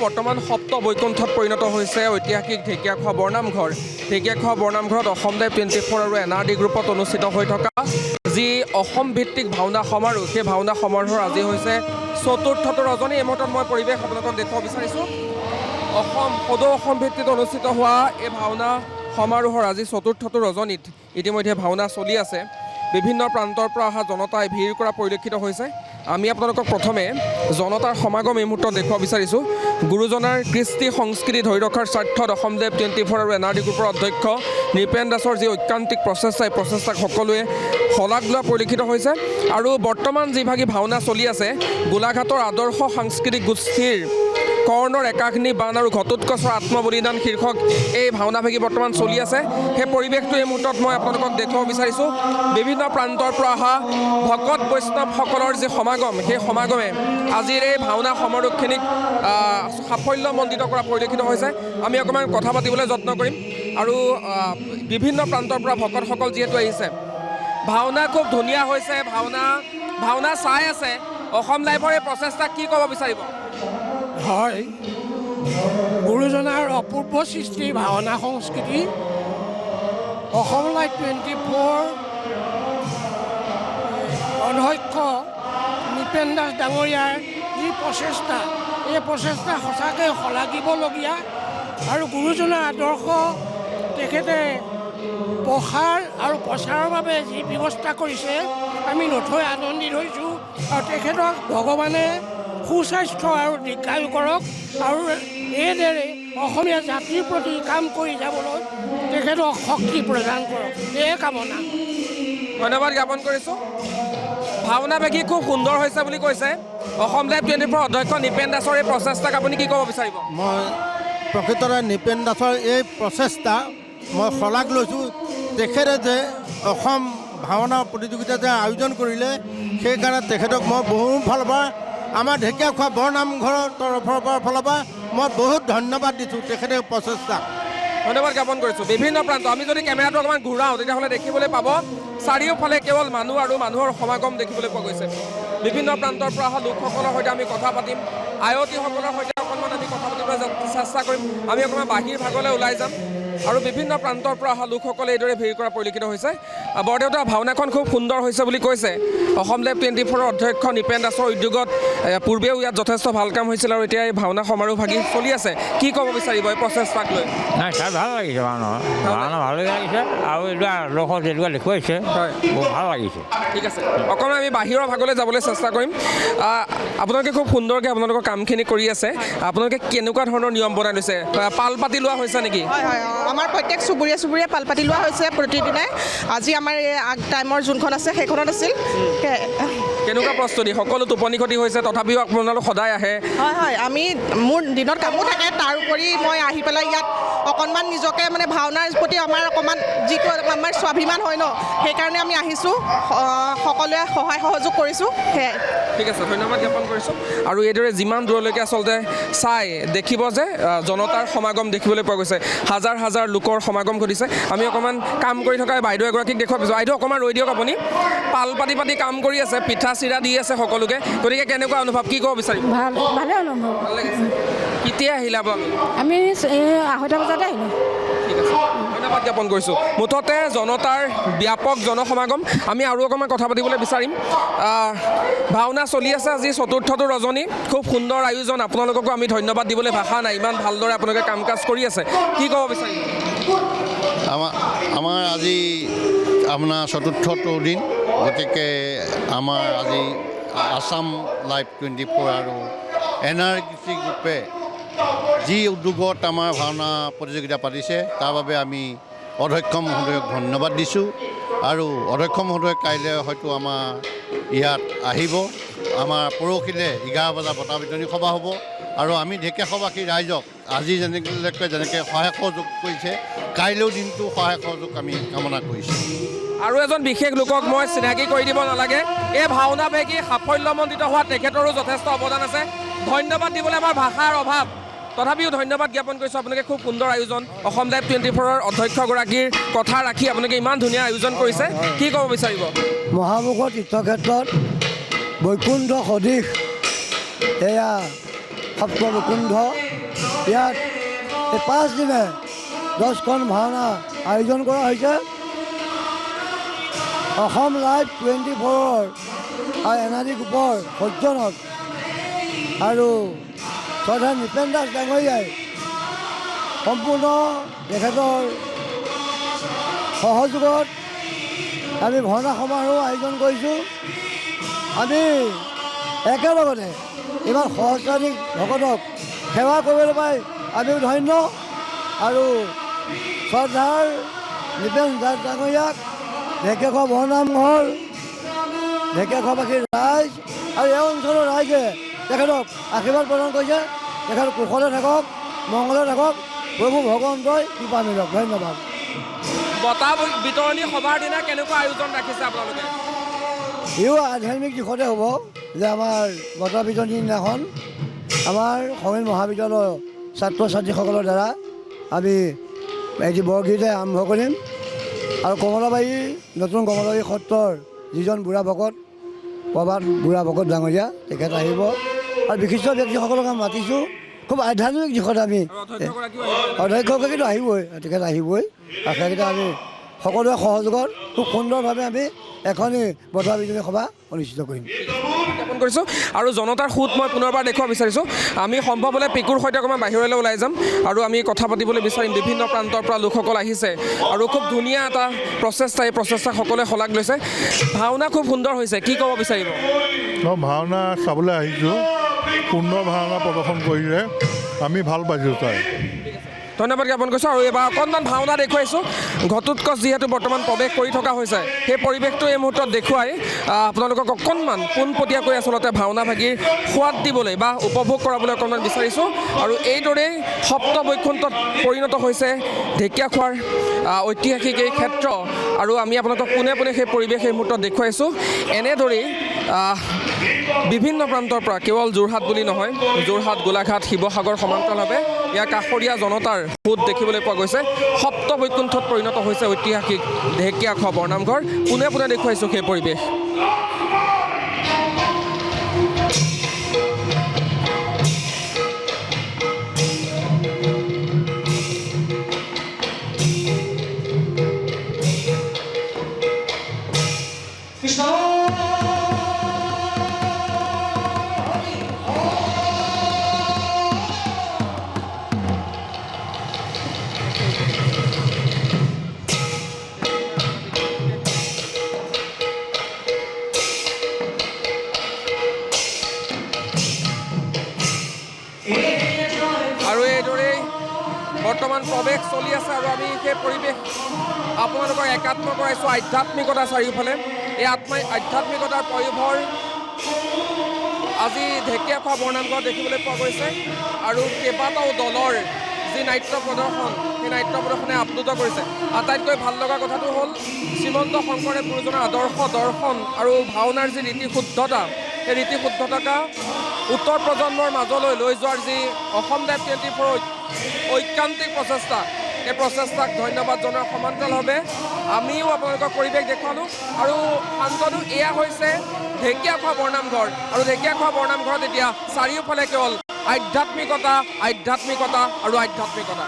বৰ্তমান সপ্ত বৈকুণ্ঠত পৰিণত হৈছে ঐতিহাসিক ঢেকীয়াখোৱা বৰনামঘৰ। ঢেকীয়াখোৱা বৰনামঘৰত অসম লাইভ 24 আৰু NRD গ্ৰুপত অনুষ্ঠিত হৈ থকা যি অসম ভিত্তিক ভাওনা সমাৰোহ, সেই ভাওনা সমাৰোহৰ আজি হৈছে চতুৰ্থটো ৰজনী। এই মুহূৰ্তত মই পৰিৱেশ আপোনালোকক দেখুৱাব বিচাৰিছোঁ। সদৌ অসম ভিত্তিত অনুষ্ঠিত হোৱা এই ভাওনা সমাৰোহৰ আজি চতুৰ্থটো ৰজনীত ইতিমধ্যে ভাওনা চলি আছে। বিভিন্ন প্ৰান্তৰ পৰা অহা জনতাই ভিৰ কৰা পৰিলক্ষিত হৈছে। আমি আপোনালোকক প্ৰথমে জনতাৰ সমাগম এই মুহূৰ্তত দেখুৱাব বিচাৰিছোঁ। গুৰুজনাৰ কৃষ্টি সংস্কৃতি ধৰি ৰখাৰ স্বাৰ্থত অসম লাইভ 24 আৰু NRD গ্ৰুপৰ অধ্যক্ষ নৃপেন দাসৰ যি ঐকান্তিক প্ৰচেষ্টা, এই প্ৰচেষ্টাক সকলোৱে শলাগ লোৱা পৰিলক্ষিত হৈছে। আৰু বৰ্তমান যিভাগি ভাওনা চলি আছে, গোলাঘাটৰ আদৰ্শ সাংস্কৃতিক গোষ্ঠীৰ কৰ্ণৰ একাগ্নি বাণ আৰু ঘটোৎকচৰ আত্মবলিদান শীৰ্ষক এই ভাওনাভাগি বৰ্তমান চলি আছে। সেই পৰিৱেশটো এই মুহূৰ্তত মই আপোনালোকক দেখুৱাব বিচাৰিছোঁ। বিভিন্ন প্ৰান্তৰ পৰা অহা ভকত বৈষ্ণৱসকলৰ যি সমাগম, সেই সমাগমে আজিৰ এই ভাওনা সমাৰোহখিনিক সাফল্যমণ্ডিত কৰা পৰিলক্ষিত হৈছে। আমি অকণমান কথা পাতিবলৈ যত্ন কৰিম। আৰু বিভিন্ন প্ৰান্তৰ পৰা ভকতসকল যিহেতু আহিছে, ভাওনা খুব ধুনীয়া হৈছে, ভাওনা চাই আছে। অসম লাইভৰ এই প্ৰচেষ্টাক কি ক'ব বিচাৰিব? হয়, গুৰুজনাৰ অপূৰ্ব সৃষ্টি ভাওনা সংস্কৃতি, অসম লাইভ 24 অধ্যক্ষ নৃপেন দাস ডাঙৰীয়াৰ যি প্ৰচেষ্টা, এই প্ৰচেষ্টা সঁচাকৈ শলাগিবলগীয়া। আৰু গুৰুজনাৰ আদৰ্শ তেখেতে প্ৰসাৰ আৰু প্ৰচাৰৰ বাবে যি ব্যৱস্থা কৰিছে, আমি নথৈ আনন্দিত হৈছোঁ। আৰু তেখেতক ভগৱানে সুস্বাস্থ্য আৰু দীৰ্ঘায়ু কৰক, আৰু এইদৰে অসমীয়া জাতিৰ প্ৰতি কাম কৰি যাবলৈ তেখেতক শক্তি প্ৰদান কৰক, এই কামনা। ধন্যবাদ জ্ঞাপন কৰিছোঁ। ভাওনা ভাগি খুব সুন্দৰ হৈছে বুলি কৈছে অসম লাইভ 24 অধ্যক্ষ নৃপেন দাসৰ এই প্ৰচেষ্টাক আপুনি কি ক'ব বিচাৰিব? মই প্ৰকৃততে নৃপেন দাসৰ এই প্ৰচেষ্টা মই শলাগ লৈছোঁ। তেখেতে যে অসম ভাওনা প্ৰতিযোগিতা যে আয়োজন কৰিলে, সেইকাৰণে তেখেতক মই বহু ফালৰ পৰা, আমাৰ ঢেকীয়াখোৱা বৰনামঘৰৰ ফালৰ পৰা মই বহুত ধন্যবাদ দিছোঁ তেখেতৰ প্ৰচেষ্টাক। ধন্যবাদ জ্ঞাপন কৰিছোঁ। বিভিন্ন প্ৰান্ত, আমি যদি কেমেৰাটো অকণমান ঘূৰাওঁ তেতিয়াহ'লে দেখিবলৈ পাব চাৰিওফালে কেৱল মানুহ আৰু মানুহৰ সমাগম দেখিবলৈ পোৱা গৈছে। বিভিন্ন প্ৰান্তৰ পৰা অহা লোকসকলৰ সৈতে আমি কথা পাতিম, আয়তীসকলৰ সৈতে অকণমান আমি কথা পাতিবলৈ চেষ্টা কৰিম। আমি অকণমান বাহিৰ ভাগলৈ ওলাই যাম। আৰু বিভিন্ন প্ৰান্তৰ পৰা অহা লোকসকলে এইদৰে ভিৰ কৰা পৰিলক্ষিত হৈছে। বৰদেউতা, ভাওনাখন খুব সুন্দৰ হৈছে বুলি কৈছে অসম লাইভ 24 অধ্যক্ষ নৃপেন দাসৰ উদ্যোগত। পূৰ্বেও ইয়াত যথেষ্ট ভাল কাম হৈছিল আৰু এতিয়া এই ভাওনা সমাৰোহ ভাগি চলি আছে। কি ক'ব বিচাৰিব এই প্ৰচেষ্টাক লৈ? নাই, চাই ভাল লাগিছে। ভাওনা ভালেই লাগিছে, আৰু এইটো আদৰ্শ যেনেকুৱা দেখুৱাইছে, হয়, বহুত ভাল লাগিছে। ঠিক আছে, অকণমান আমি বাহিৰৰ ভাগলৈ যাবলৈ চেষ্টা কৰিম। আপোনালোকে খুব সুন্দৰকৈ আপোনালোকৰ কামখিনি কৰি আছে। আপোনালোকে কেনেকুৱা ধৰণৰ নিয়ম বনাই লৈছে? পাল পাতি লোৱা হৈছে নেকি? হয় হয়, আমাৰ প্ৰত্যেক চুবুৰীয়া পাল পাতি লোৱা হৈছে প্ৰতিদিনাই। আজি আমাৰ এই আগ টাইমৰ যোনখন আছে সেইখনত আছিল। কেনেকুৱা প্ৰস্তুতি? সকলো টোপনি ক্ষতি হৈছে, তথাপিও আপোনালোক সদায় আহে? হয় হয়, মোৰ দিনত কামো থাকে, তাৰ উপৰি মই আহি পেলাই ইয়াত অকণমান নিজকে মানে ভাওনাৰ প্ৰতি আমাৰ অকণমান যিটো আমাৰ স্বাভিমান হয় ন, সেইকাৰণে আমি আহিছোঁ, সকলোৱে সহায় সহযোগ কৰিছোঁ, সেয়াই। ঠিক আছে, ধন্যবাদ জ্ঞাপন কৰিছোঁ। আৰু এইদৰে যিমান দূৰলৈকে আচলতে চাই দেখিব যে জনতাৰ সমাগম দেখিবলৈ পোৱা গৈছে, হাজাৰ হাজাৰ লোকৰ সমাগম ঘটিছে। আমি অকণমান কাম কৰি থকা বাইদেউ এগৰাকীক দেখুৱাব বিচাৰোঁ। বাইদেউ, অকণমান ৰৈ দিয়ক। আপুনি পাল পাতি কাম কৰি আছে, পিঠা চিৰা দি আছে সকলোকে, গতিকে কেনেকুৱা অনুভৱ, কি ক'ব বিচাৰিম? ভালে অনুভৱ। ভাল লাগিছে। কেতিয়া আহিলা বাৰু? আমি 2:30 বজাতে আহিলোঁ। ঠিক আছে, ধন্যবাদ জ্ঞাপন কৰিছোঁ। মুঠতে জনতাৰ ব্যাপক জনসমাগম। আমি আৰু অকণমান কথা পাতিবলৈ বিচাৰিম। ভাওনা চলি আছে আজি চতুৰ্থটো ৰজনী, খুব সুন্দৰ আয়োজন। আপোনালোককো আমি ধন্যবাদ দিবলৈ ভাষা নাই, ইমান ভালদৰে আপোনালোকে কাম কাজ কৰি আছে। কি ক'ব বিচাৰিম? আমাৰ আজি আপোনাৰ চতুৰ্থটো দিন, গতিকে আমাৰ আজি আসাম লাইভ 24 আৰু NRD গ্ৰুপে যি উদ্যোগত আমাৰ ভাওনা প্ৰতিযোগিতা পাতিছে, তাৰ বাবে আমি অধ্যক্ষ মহোদয়ক ধন্যবাদ দিছোঁ। আৰু অধ্যক্ষ মহোদয় কাইলৈ হয়তো আমাৰ ইয়াত আহিব। আমাৰ পৰহিলৈ 11 বজাত বঁটা বিতৰণী সভা হ'ব। আৰু আমি ঢেকীয়াখোৱাবাসী ৰাইজক আজি যেনেকৈ সহায় সহযোগ কৰিছে, কাইলৈও দিনটো সহায় সহযোগ আমি কামনা কৰিছোঁ। আৰু এজন বিশেষ লোকক মই চিনাকি কৰি দিব নালাগে, এই ভাওনা ভাগি সাফল্যমণ্ডিত হোৱা তেখেতৰো যথেষ্ট অৱদান আছে। ধন্যবাদ দিবলৈ আমাৰ ভাষাৰ অভাৱ, তথাপিও ধন্যবাদ জ্ঞাপন কৰিছোঁ। আপোনালোকে খুব সুন্দৰ আয়োজন, অসম লাইভ 24 অধ্যক্ষগৰাকীৰ কথা ৰাখি আপোনালোকে ইমান ধুনীয়া আয়োজন কৰিছে, কি ক'ব বিচাৰিব? মহামুখ তীৰ্থক্ষেত্ৰত বৈকুণ্ঠ সদৃশ এয়া সপ্ত বৈকুণ্ঠ ইয়াত এই 5 দিনে 10খন ভাওনা আয়োজন কৰা হৈছে। অসম লাইভ 24 আৰু এনআৰডি গ্ৰুপৰ সজ্জনত আৰু শ্ৰদ্ধা নৃপেন দাস ডাঙৰীয়াই সম্পূৰ্ণ তেখেতৰ সহযোগত আমি ভাওনা সমাৰোহ আয়োজন কৰিছোঁ। আমি একেলগতে ইমান সহস্ৰাধিক ভকতক সেৱা কৰিবলৈ পাই আমিও ধন্য আৰু শ্ৰদ্ধাৰ নৃপেন দাস ডাঙৰীয়াক ঢেকীয়াখোৱা বৰনামঘৰ ঢেকীয়াখোৱাবাসীৰ ৰাইজ আৰু এই অঞ্চলৰ ৰাইজে তেখেতক আশীৰ্বাদ প্ৰদান কৰিছে। তেখেত কুশলে থাকক, মংগলে থাকক, প্ৰভু ভগৱন্তই কৃপা মিলক। ধন্যবাদ। বঁটা বিতৰণী সভাৰ দিনা কেনেকুৱা আয়োজন ৰাখিছে আপোনালোকে? ইও আধ্যাত্মিক দিশতে হ'ব যে আমাৰ বঁটা বিতৰণী দিনাখন আমাৰ সমীৰ মহাবিদ্যালয়ৰ ছাত্ৰ ছাত্ৰীসকলৰ দ্বাৰা আমি এটি বৰগীতে আৰম্ভ কৰিম আৰু কমলাবাৰী নতুন কমলাবাৰী সত্ৰৰ যিজন বুঢ়া ভকত প্ৰবাদ বুঢ়া ভকত ডাঙৰীয়া তেখেত আহিব আৰু বিশিষ্ট ব্যক্তিসকলক আমি মাতিছোঁ। খুব আধ্যাত্মিক দিশত আমি অধ্যক্ষগৰাকীতো আহিবই, তেখেত আহিবই আৰু সেইকেইটা আমি সকলোৱে সহযোগত খুব সুন্দৰভাৱে আমি এখনি বঁটা বিতৰণী সভা অনুষ্ঠিত কৰিম। জ্ঞাপন কৰিছোঁ আৰু জনতাৰ সুত মই পুনৰবাৰ দেখুৱাব বিচাৰিছোঁ। আমি সম্ভৱ হ'লে পিকুৰ সৈতে অকণমান বাহিৰলৈ ওলাই যাম আৰু আমি কথা পাতিবলৈ বিচাৰিম। বিভিন্ন প্ৰান্তৰ পৰা লোকসকল আহিছে আৰু খুব ধুনীয়া এটা প্ৰচেষ্টা, এই প্ৰচেষ্টাক সকলোৱে শলাগ লৈছে। ভাওনা খুব সুন্দৰ হৈছে, কি ক'ব বিচাৰিব? মই ভাওনা চাবলৈ আহিছোঁ, সুন্দৰ ভাওনা প্ৰদৰ্শন কৰিলে আমি ভাল পাইছোঁ চাই। ধন্যবাদ জ্ঞাপন কৰিছোঁ আৰু এইবাৰ অকণমান ভাওনা দেখুৱাইছোঁ। ঘটোৎকচ যিহেতু বৰ্তমান প্ৰৱেশ কৰি থকা হৈছে, সেই পৰিৱেশটো এই মুহূৰ্তত দেখুৱাই আপোনালোকক অকণমান পোনপটীয়াকৈ আচলতে ভাওনা ভাগিৰ সোৱাদ দিবলৈ বা উপভোগ কৰাবলৈ অকণমান বিচাৰিছোঁ। আৰু এইদৰেই সপ্ত বৈকুণ্ঠত পৰিণত হৈছে ঢেকীয়াখোৱাৰ ঐতিহাসিক এই ক্ষেত্ৰ আৰু আমি আপোনালোকক পোনে পোনে সেই পৰিৱেশ এই মুহূৰ্তত দেখুৱাইছোঁ। এনেদৰেই বিভিন্ন প্ৰান্তৰ পৰা কেৱল যোৰহাট বুলি নহয়, যোৰহাট, গোলাঘাট, শিৱসাগৰ সমান্তৰালভাৱে ইয়াৰ কাষৰীয়া জনতাৰ সোঁত দেখিবলৈ পোৱা গৈছে। সপ্ত বৈকুণ্ঠত পৰিণত হৈছে ঐতিহাসিক ঢেকীয়াখোৱা বৰনামঘৰ। পোনে পোনে দেখুৱাইছোঁ সেই পৰিৱেশ। আৰু এইদৰেই বৰ্তমান প্ৰৱেশ চলি আছে আৰু আমি সেই পৰিৱেশ আপোনালোকক একাত্ম কৰাইছোঁ। আধ্যাত্মিকতা চাৰিওফালে, এই আধ্যাত্মিকতাৰ পয়োভৰ আজি ঢেকীয়াখোৱা বৰনামঘৰত দেখিবলৈ পোৱা গৈছে আৰু কেইবাটাও দলৰ যি নাট্য প্ৰদৰ্শন, সেই নাট্য প্ৰদৰ্শনে আপ্লুত কৰিছে। আটাইতকৈ ভাল লগা কথাটো হ'ল শ্ৰীমন্ত শংকৰদেৱ গুৰুজনাৰ আদৰ্শ দৰ্শন আৰু ভাওনাৰ যি ৰীতি শুদ্ধতা, সেই ৰীতি শুদ্ধতাক উত্তৰ প্ৰজন্মৰ মাজলৈ লৈ যোৱাৰ যি অসম লাইভ 24 ঐকান্তিক প্ৰচেষ্টা, এই প্ৰচেষ্টাক ধন্যবাদ জনোৱাৰ সমান্তৰালভাৱে আমিও আপোনালোকক পৰিৱেশ দেখুৱালোঁ আৰু শান্তনো। এয়া হৈছে ঢেকীয়াখোৱা বৰনামঘৰ আৰু ঢেকীয়াখোৱা বৰনামঘৰত এতিয়া চাৰিওফালে কেৱল আধ্যাত্মিকতা, আধ্যাত্মিকতা আৰু আধ্যাত্মিকতা।